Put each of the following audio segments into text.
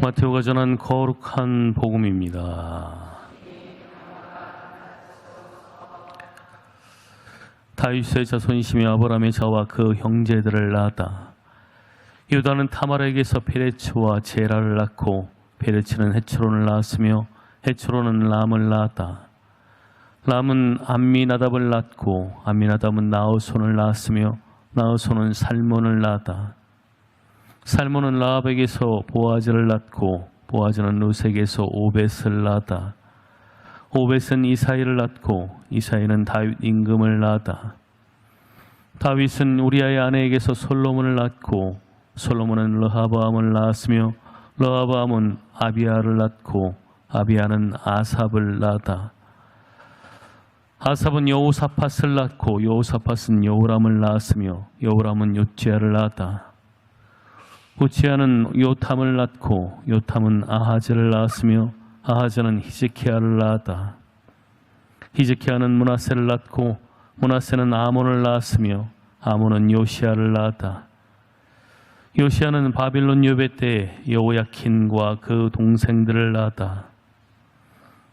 마테오가 전한 거룩한 복음입니다. 다윗의 자손 시므 아브라함의 자와 그 형제들을 낳았다. 유다는 타마르에게서 페레츠와 제라를 낳고 페레츠는 헤츠론을 낳았으며 헤츠론은 람을 낳았다. 람은 암미나답을 낳고 암미나답은 나우손을 낳았으며 나우손은 살몬을 낳았다. 살몬은 라합에게서 보아즈를 낳고 보아즈는 루색에서 오벳을 낳았다. 오벳은 이사이를 낳고 이사이는 다윗 임금을 낳았다. 다윗은 우리아의 아내에게서 솔로몬을 낳고 솔로몬은 르하바암을 낳았으며 르하바암은 아비야를 낳고 아비야는 아삽을 낳았다. 아삽은 여호사밧을 낳고 여호사밧은 여호람을 낳았으며 여호람은 요tsi야를 낳았다. 우치야는 요탐을 낳고 요탐은 아하즈를 낳았으며 아하즈는 히즈키야를 낳았다. 히즈키야는 므낫세를 낳고 므낫세는 아몬을 낳았으며 아몬은 요시야를 낳았다. 요시야는 바빌론 유배 때 여호야킨과 그 동생들을 낳았다.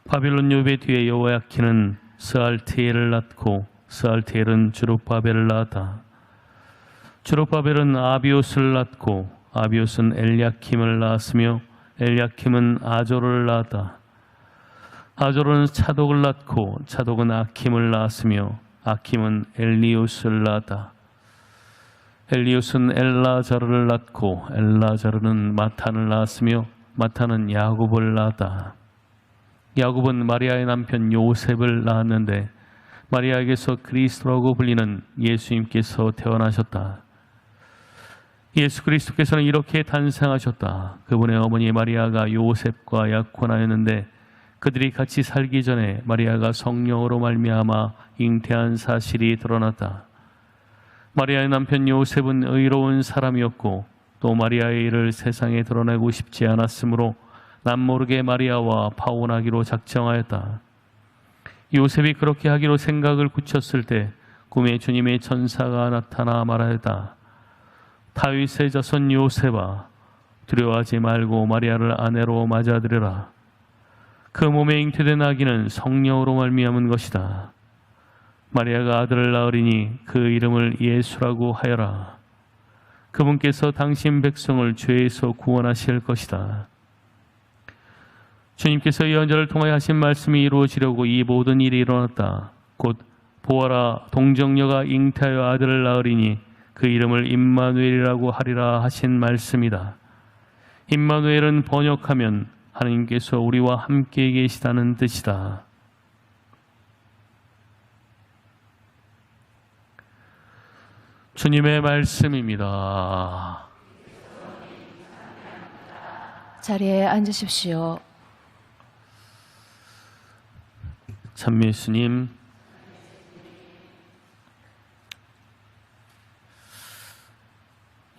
바빌론 유배 뒤에 여호야킨은 스알티엘을 낳고 스알티엘은 주룹바벨을 낳았다. 주룹바벨은 아비옷을 낳고 아비옷은 엘야킴을 낳았으며 엘야킴은 아조를 낳았다. 아조는 차독을 낳고 차독은 아킴을 낳았으며 아킴은 엘리우스를 낳았다. 엘리우스는 엘라자르를 낳고 엘라자르는 마탄을 낳았으며 마탄은 야곱을 낳았다. 야곱은 마리아의 남편 요셉을 낳았는데 마리아에게서 그리스도라고 불리는 예수님께서 태어나셨다. 예수 그리스도께서는 이렇게 탄생하셨다. 그분의 어머니 마리아가 요셉과 약혼하였는데 그들이 같이 살기 전에 마리아가 성령으로 말미암아 잉태한 사실이 드러났다. 마리아의 남편 요셉은 의로운 사람이었고 또 마리아의 일을 세상에 드러내고 싶지 않았으므로 남모르게 마리아와 파혼하기로 작정하였다. 요셉이 그렇게 하기로 생각을 굳혔을 때 꿈에 주님의 천사가 나타나 말하였다. 다윗의 자손 요셉아, 두려워하지 말고 마리아를 아내로 맞아들여라. 그 몸에 잉태된 아기는 성령으로 말미암은 것이다. 마리아가 아들을 낳으리니 그 이름을 예수라고 하여라. 그분께서 당신 백성을 죄에서 구원하실 것이다. 주님께서 예언자를 통하여 하신 말씀이 이루어지려고 이 모든 일이 일어났다. 곧 보아라, 동정녀가 잉태하여 아들을 낳으리니 그 이름을 임마누엘이라고 하리라 하신 말씀이다. 임마누엘은 번역하면 하나님께서 우리와 함께 계시다는 뜻이다. 주님의 말씀입니다. 자리에 앉으십시오. 찬미 예수님,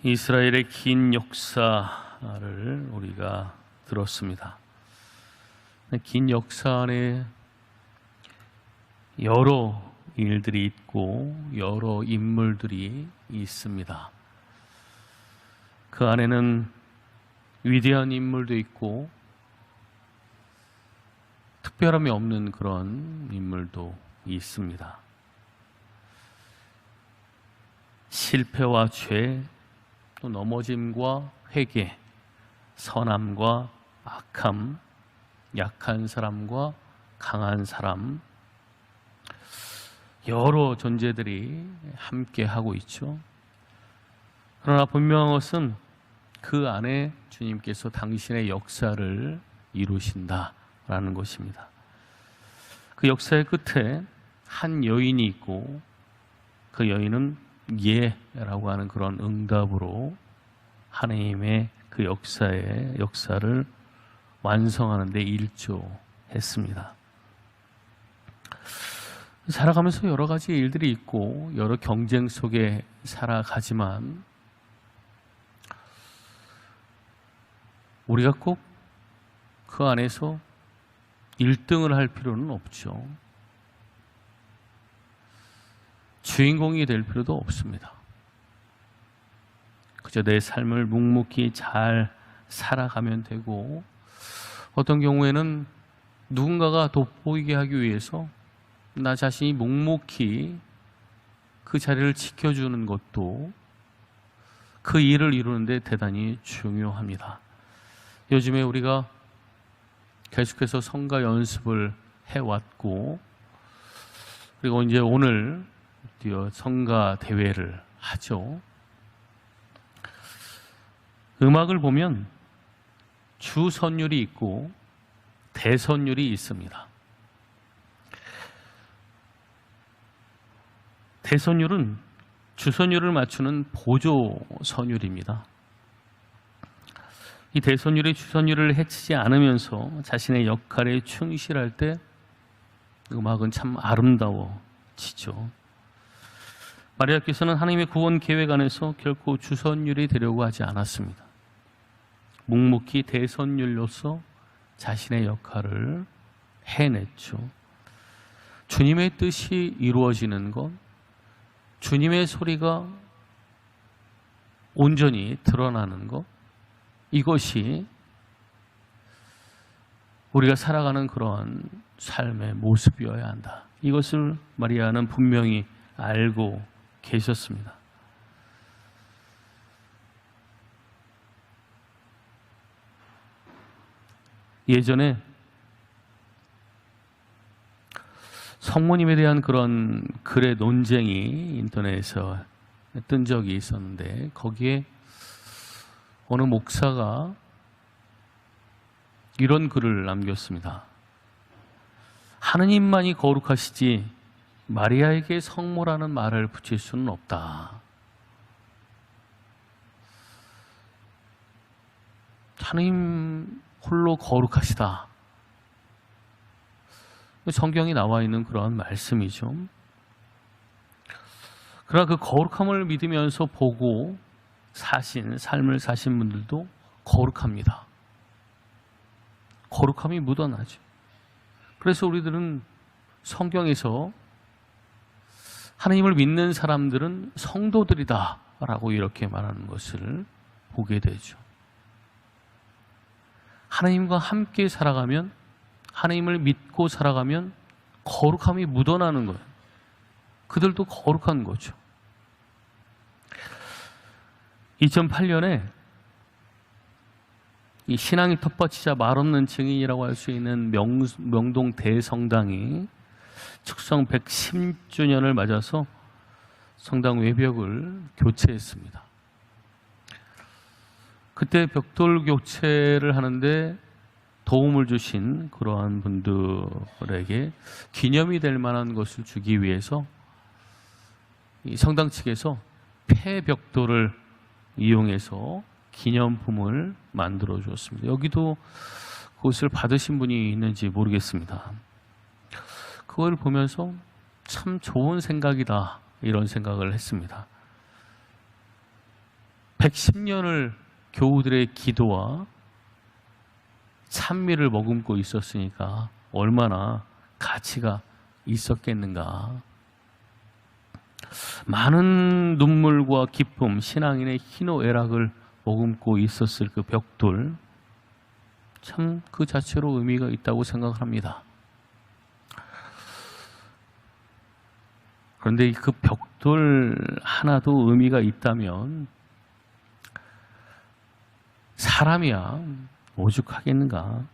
이스라엘의 긴 역사를 우리가 들었습니다. 긴 역사 안에 여러 일들이 있고 여러 인물들이 있습니다. 그 안에는 위대한 인물도 있고 특별함이 없는 그런 인물도 있습니다. 실패와 죄, 또 넘어짐과 회개, 선함과 악함, 약한 사람과 강한 사람, 여러 존재들이 함께 하고 있죠. 그러나 분명한 것은 그 안에 주님께서 당신의 역사를 이루신다라는 것입니다. 그 역사의 끝에 한 여인이 있고 그 여인은 예라고 하는 그런 응답으로 하나님의 그 역사를 완성하는 데 일조했습니다. 살아가면서 여러 가지 일들이 있고 여러 경쟁 속에 살아가지만 우리가 꼭 그 안에서 1등을 할 필요는 없죠. 주인공이 될 필요도 없습니다. 그저 내 삶을 묵묵히 잘 살아가면 되고, 어떤 경우에는 누군가가 돋보이게 하기 위해서 나 자신이 묵묵히 그 자리를 지켜주는 것도 그 일을 이루는데 대단히 중요합니다. 요즘에 우리가 계속해서 성가 연습을 해왔고, 그리고 이제 오늘 드디어 성가 대회를 하죠. 음악을 보면 주선율이 있고 대선율이 있습니다. 대선율은 주선율을 맞추는 보조 선율입니다. 이 대선율이 주선율을 해치지 않으면서 자신의 역할에 충실할 때 음악은 참 아름다워지죠. 마리아께서는 하나님의 구원 계획 안에서 결코 주선율이 되려고 하지 않았습니다. 묵묵히 대선율로서 자신의 역할을 해냈죠. 주님의 뜻이 이루어지는 것, 주님의 소리가 온전히 드러나는 것, 이것이 우리가 살아가는 그러한 삶의 모습이어야 한다. 이것을 마리아는 분명히 알고 계셨습니다. 예전에 성모님에 대한 그런 글의 논쟁이 인터넷에서 뜬 적이 있었는데, 거기에 어느 목사가 이런 글을 남겼습니다. 하느님만이 거룩하시지 마리아에게 성모라는 말을 붙일 수는 없다. 하느님 홀로 거룩하시다. 성경에 나와 있는 그러한 말씀이죠. 그러나 그 거룩함을 믿으면서 보고 삶을 사신 분들도 거룩합니다. 거룩함이 묻어나죠. 그래서 우리들은 성경에서 하나님을 믿는 사람들은 성도들이다 라고 이렇게 말하는 것을 보게 되죠. 하나님과 함께 살아가면, 하나님을 믿고 살아가면 거룩함이 묻어나는 거예요. 그들도 거룩한 거죠. 2008년에 이 신앙이 텃밭이자 말없는 증인이라고 할 수 있는 명동 대성당이 축성 110주년을 맞아서 성당 외벽을 교체했습니다. 그때 벽돌 교체를 하는데 도움을 주신 그러한 분들에게 기념이 될 만한 것을 주기 위해서 이 성당 측에서 폐벽돌을 이용해서 기념품을 만들어 주었습니다. 여기도 그것을 받으신 분이 있는지 모르겠습니다. 그걸 보면서 참 좋은 생각이다, 이런 생각을 했습니다. 110년을 교우들의 기도와 찬미를 머금고 있었으니까 얼마나 가치가 있었겠는가. 많은 눈물과 기쁨, 신앙인의 희노애락을 머금고 있었을 그 벽돌, 참 그 자체로 의미가 있다고 생각을 합니다. 그런데 그 벽돌 하나도 의미가 있다면 사람이야 오죽하겠는가.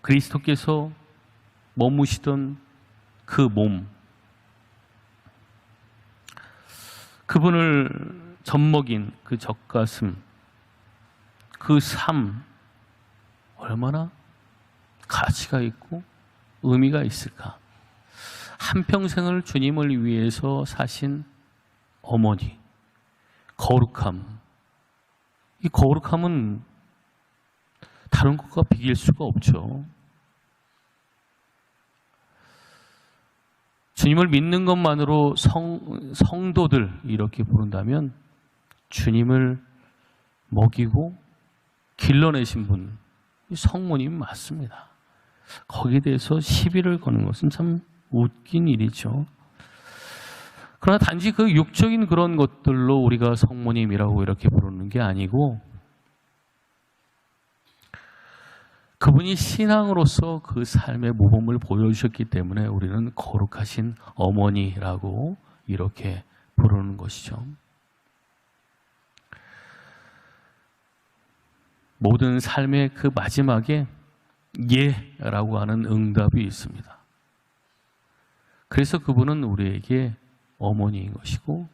그리스도께서 머무시던 그 몸, 그분을 젖먹인 그 젖가슴, 그 삶, 얼마나 가치가 있고 의미가 있을까. 한평생을 주님을 위해서 사신 어머니, 거룩함, 이 거룩함은 다른 것과 비길 수가 없죠. 주님을 믿는 것만으로 성도들 이렇게 부른다면 주님을 먹이고 길러내신 분, 성모님 맞습니다. 거기에 대해서 시비를 거는 것은 참 웃긴 일이죠. 그러나 단지 그 육적인 그런 것들로 우리가 성모님이라고 이렇게 부르는 게 아니고 그분이 신앙으로서 그 삶의 모범을 보여주셨기 때문에 우리는 거룩하신 어머니라고 이렇게 부르는 것이죠. 모든 삶의 그 마지막에 예라고 하는 응답이 있습니다. 그래서 그분은 우리에게 어머니인 것이고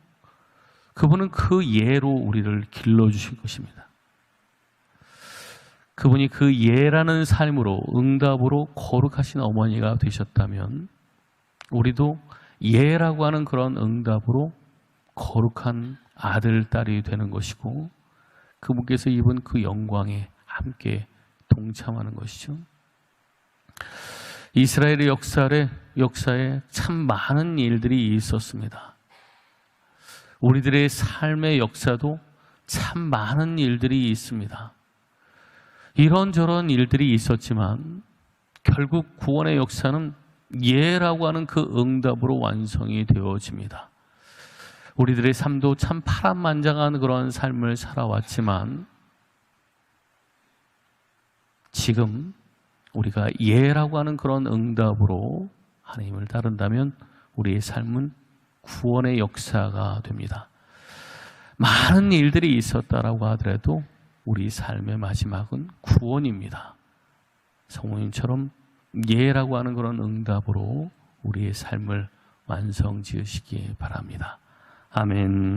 그분은 그 예로 우리를 길러주실 것입니다. 그분이 그 예라는 삶으로 응답으로 거룩하신 어머니가 되셨다면 우리도 예라고 하는 그런 응답으로 거룩한 아들, 딸이 되는 것이고 그분께서 입은 그 영광에 함께 동참하는 것이죠. 이스라엘의 역사에 참 많은 일들이 있었습니다. 우리들의 삶의 역사도 참 많은 일들이 있습니다. 이런저런 일들이 있었지만 결국 구원의 역사는 예라고 하는 그 응답으로 완성이 되어집니다. 우리들의 삶도 참 파란만장한 그런 삶을 살아왔지만 지금 우리가 예라고 하는 그런 응답으로 하나님을 따른다면 우리의 삶은 구원의 역사가 됩니다. 많은 일들이 있었다라고 하더라도 우리 삶의 마지막은 구원입니다. 성모님처럼 예라고 하는 그런 응답으로 우리의 삶을 완성 지으시기 바랍니다. 아멘.